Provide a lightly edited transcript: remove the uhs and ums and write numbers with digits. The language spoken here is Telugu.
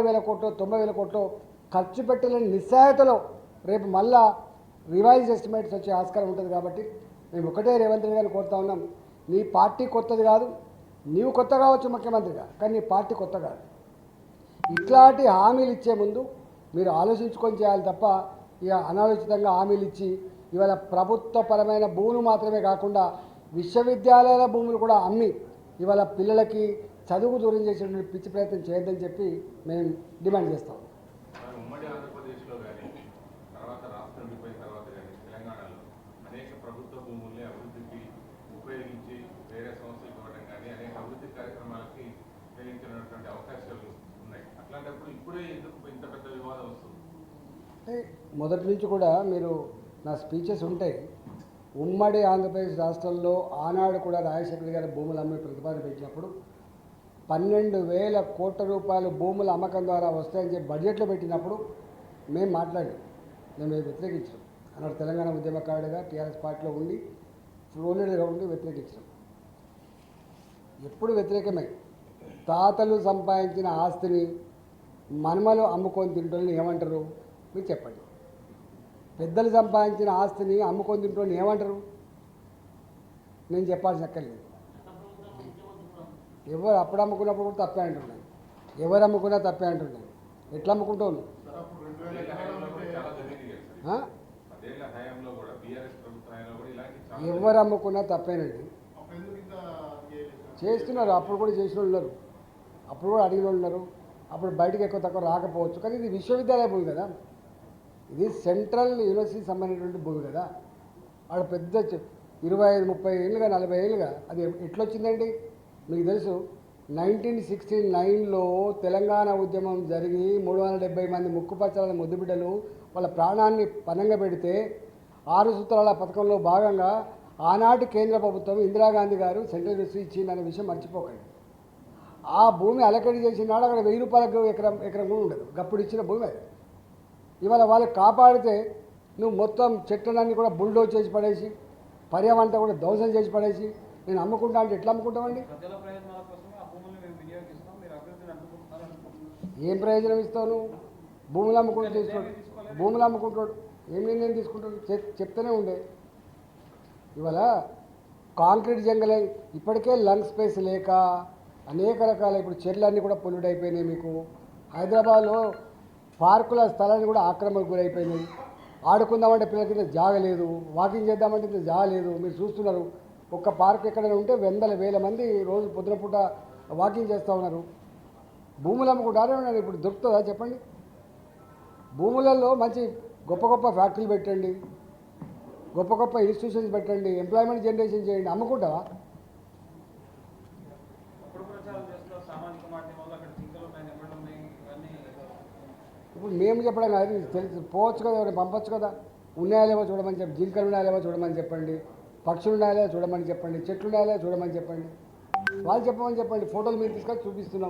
80,000 కోట్లు 90,000 కోట్లు ఖర్చు పెట్టలేని నిస్సహాయతలో రేపు మళ్ళా రివైజ్ ఎస్టిమేట్స్ వచ్చే ఆస్కారం ఉంటుంది. కాబట్టి మేము ఒకటే రేవంత్ రెడ్డి గారిని కోరుతా ఉన్నాం, నీ పార్టీ కొత్తది కాదు, నీవు కొత్త కావచ్చు ముఖ్యమంత్రిగా, కానీ నీ పార్టీ కొత్త కాదు. ఇట్లాంటి హామీలు ఇచ్చే ముందు మీరు ఆలోచించుకొని చేయాలి తప్ప ఇక అనాలోచితంగా హామీలు ఇచ్చి ఇవాళ ప్రభుత్వపరమైన భూములు మాత్రమే కాకుండా విశ్వవిద్యాలయాల భూములు కూడా అమ్మి ఇవాళ పిల్లలకి చదువు దూరం చేసేటువంటి పిచ్చి ప్రయత్నం చేయొద్దని చెప్పి మేము డిమాండ్ చేస్తాం. ఉమ్మడి ఆంధ్రప్రదేశ్లో కానీ తర్వాత రాష్ట్రం విడిపోయిన తర్వాత కానీ తెలంగాణలో అనేక ప్రభుత్వ భూముల్ని అభివృద్ధికి ఉపయోగించి వేరే సంస్థలకు ఇవ్వడం కానీ అనేక అభివృద్ధి కార్యక్రమాలకి ఉపయోగించినటువంటి అవకాశాలు ఉన్నాయి. అట్లాంటప్పుడు ఇప్పుడే ఎందుకు ఇంత పెద్ద వివాదం వస్తుంది? మొదటి నుంచి కూడా మీరు నా స్పీచెస్ ఉంటాయి. ఉమ్మడి ఆంధ్రప్రదేశ్ రాష్ట్రంలో ఆనాడు కూడా రాజశేఖర్ గారి భూములు అమ్మే ప్రతిపాదన పెట్టినప్పుడు 12,000 కోట్ల రూపాయలు భూముల అమ్మకం ద్వారా వస్తాయని చెప్పి బడ్జెట్లో పెట్టినప్పుడు మేము మాట్లాడాం, మేము వ్యతిరేకించాం. అన్నాడు తెలంగాణ ఉద్యమకారుడిగా టీఆర్ఎస్ పార్టీలో ఉండి ఫ్లోలీడర్గా ఉండి వ్యతిరేకించాం. ఎప్పుడు వ్యతిరేకమై తాతలు సంపాదించిన ఆస్తిని మనమలు అమ్ముకొని తింటోళ్ళని ఏమంటారు మీరు చెప్పండి. పెద్దలు సంపాదించిన ఆస్తిని అమ్ముకొని తింటోళ్ళని ఏమంటారు నేను చెప్పాల్సిన అక్కర్లేదు. ఎవరు అప్పుడు అమ్ముకున్నప్పుడు కూడా తప్పే అంటున్నాను, ఎవరు అమ్ముకున్నా తప్పే అంటున్నాను. ఎట్లా అమ్ముకుంటాను? ఎవరు అమ్ముకున్నా తప్పేనండి. చేస్తున్నారు, అప్పుడు కూడా చేసిన వాళ్ళు ఉన్నారు, అప్పుడు కూడా అడిగిన వాళ్ళు ఉన్నారు. అప్పుడు బయటకు ఎక్కువ తక్కువ రాకపోవచ్చు, కానీ ఇది విశ్వవిద్యాలయ భూమి కదా, ఇది సెంట్రల్ యూనివర్సిటీకి సంబంధించినటువంటి భూమి కదా. ఆడ పెద్ద 25-30 ఏళ్ళుగా 40 ఏళ్ళుగా అది ఎట్లొచ్చిందండి మీకు తెలుసు. 1969లో తెలంగాణ ఉద్యమం జరిగి 370 మంది ముక్కుపచ్చల ముద్దుబిడ్డలు వాళ్ళ ప్రాణాన్ని పణంగా పెడితే 6 సూత్రాల పథకంలో భాగంగా ఆనాటి కేంద్ర ప్రభుత్వం ఇందిరాగాంధీ గారు సెంట్రల్ యూనివర్సిటీ ఇచ్చిందనే విషయం మర్చిపోకండి. ఆ భూమి అలకడి చేసిన నాడు అక్కడ 1000 రూపాయలకు ఎకరం కూడా ఉండదు, గప్పుడు ఇచ్చిన భూమి అది. ఇవాళ వాళ్ళు కాపాడితే నువ్వు మొత్తం చెట్లన్నీ కూడా బుల్డోజ్ చేసి పడేసి పర్యావరణంతో కూడా ధ్వంసం చేసి పడేసి నేను అమ్ముకుంటా అంటే ఎట్లా అమ్ముకుంటామండి? ఏం ప్రయోజనం ఇస్తావు నువ్వు? భూములు అమ్ముకుంటూ తీసుకోడు, భూములు అమ్ముకుంటాడు, ఏం నిర్ణయం తీసుకుంటాడు చెప్తూనే ఉండే. ఇవాళ కాంక్రీట్ జంగలే ఇప్పటికే లంగ్ స్పేస్ లేక అనేక రకాల ఇప్పుడు చెట్లన్నీ కూడా పొల్యూట్ అయిపోయినాయి. మీకు హైదరాబాద్లో పార్కుల స్థలాన్ని కూడా ఆక్రమణకు గురైపోయినాయి. ఆడుకుందామంటే పిల్లల కింద జాగలేదు, వాకింగ్ చేద్దామంటే ఇంత జాగలేదు. మీరు చూస్తున్నారు, ఒక్క పార్క్ ఎక్కడైనా ఉంటే 100,000 మంది రోజు పొద్దున పూట వాకింగ్ చేస్తూ ఉన్నారు. భూములు అమ్ముకుంటారే ఉన్నారు. ఇప్పుడు దొరుకుతుందా చెప్పండి? భూములలో మంచి గొప్ప గొప్ప ఫ్యాక్టరీలు పెట్టండి, గొప్ప గొప్ప ఇన్స్టిట్యూషన్స్ పెట్టండి, ఎంప్లాయ్మెంట్ జనరేషన్ చేయండి. అమ్ముకుంటావా? ఇప్పుడు మేము చెప్పడం కాదు, తెలిసి పోవచ్చు కదా, ఎవరు పంపచ్చు కదా. ఉన్నాయాలేమో చూడమని చెప్పి, జింకలు ఉన్నాయాలేమో చూడమని చెప్పండి, పక్షులు ఉన్నాయాలేమో చూడమని చెప్పండి, చెట్లు ఉన్నాయాలేమో చూడమని చెప్పండి, వాళ్ళు చెప్పమని చెప్పండి. ఫోటోలు మీరు తీసుకొని చూపిస్తున్నాం.